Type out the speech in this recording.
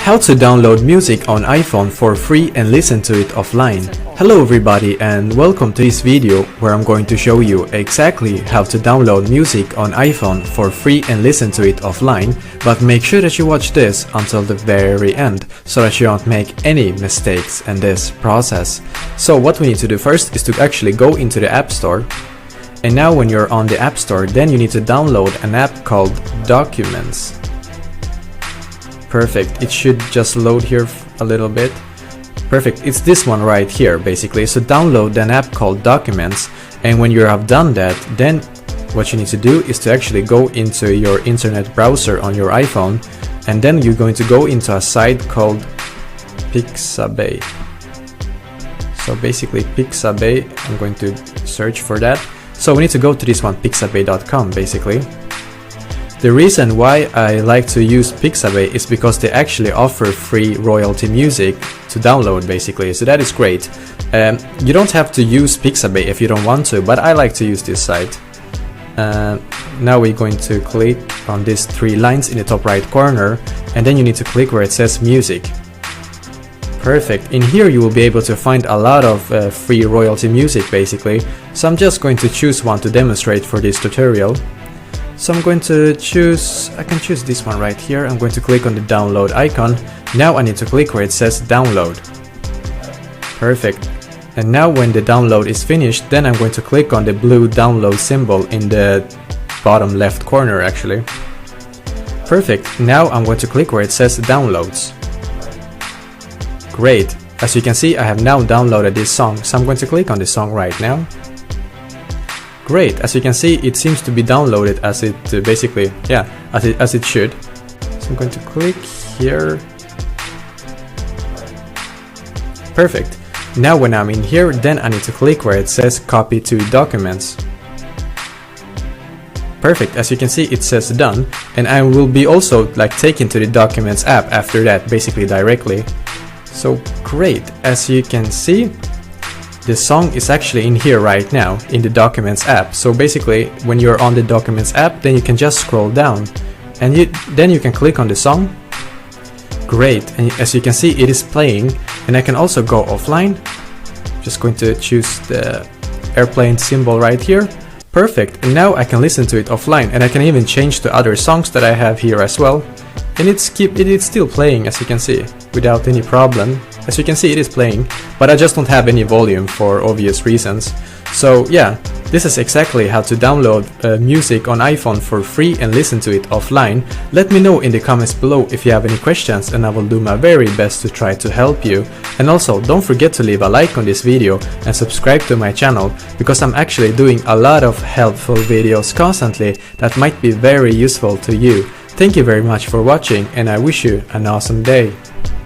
How to download music on iPhone for free and listen to it offline. Hello everybody and welcome to this video where I'm going to show you exactly how to download music on iPhone for free and listen to it offline, but make sure that you watch this until the very end so that you don't make any mistakes in this process. So what we need to do first is to actually go into the App Store, and now when you're on the App Store, then you need to download an app called Documents. Perfect, it should just load here a little bit. Perfect, it's this one right here basically. So download an app called Documents, and when you have done that, then what you need to do is to actually go into your internet browser on your iPhone, and then you're going to go into a site called Pixabay. So basically Pixabay, I'm going to search for that. So we need to go to this one, pixabay.com basically. The reason why I like to use Pixabay is because they actually offer free royalty music to download basically, so that is great. You don't have to use Pixabay if you don't want to, but I like to use this site. Now we're going to click on these three lines in the top right corner, and then you need to click where it says music. Perfect, in here you will be able to find a lot of free royalty music basically, so I'm just going to choose one to demonstrate for this tutorial. So I'm going to choose, I can choose this one right here. I'm going to click on the download icon. Now I need to click where it says download. Perfect. And now when the download is finished, then I'm going to click on the blue download symbol in the bottom left corner actually. Perfect. Now I'm going to click where it says downloads. Great. As you can see, I have now downloaded this song. So I'm going to click on this song right now. Great, as you can see, it seems to be downloaded as it basically, yeah, as it should. So I'm going to click here. Perfect. Now when I'm in here, then I need to click where it says copy to documents. Perfect, as you can see, it says done, and I will be also like taken to the Documents app after that, basically directly. So great, as you can see, the song is actually in here right now in the Documents app. So basically when you're on the Documents app, then you can just scroll down and then you can click on the song. Great, and as you can see, it is playing, and I can also go offline. Just going to choose the airplane symbol right here. Perfect, and now I can listen to it offline, and I can even change to other songs that I have here as well. And it is still playing, as you can see, without any problem. As you can see, it is playing, but I just don't have any volume for obvious reasons. So yeah, this is exactly how to download music on iPhone for free and listen to it offline. Let me know in the comments below if you have any questions, and I will do my very best to try to help you. And also, don't forget to leave a like on this video and subscribe to my channel, because I'm actually doing a lot of helpful videos constantly that might be very useful to you. Thank you very much for watching, and I wish you an awesome day.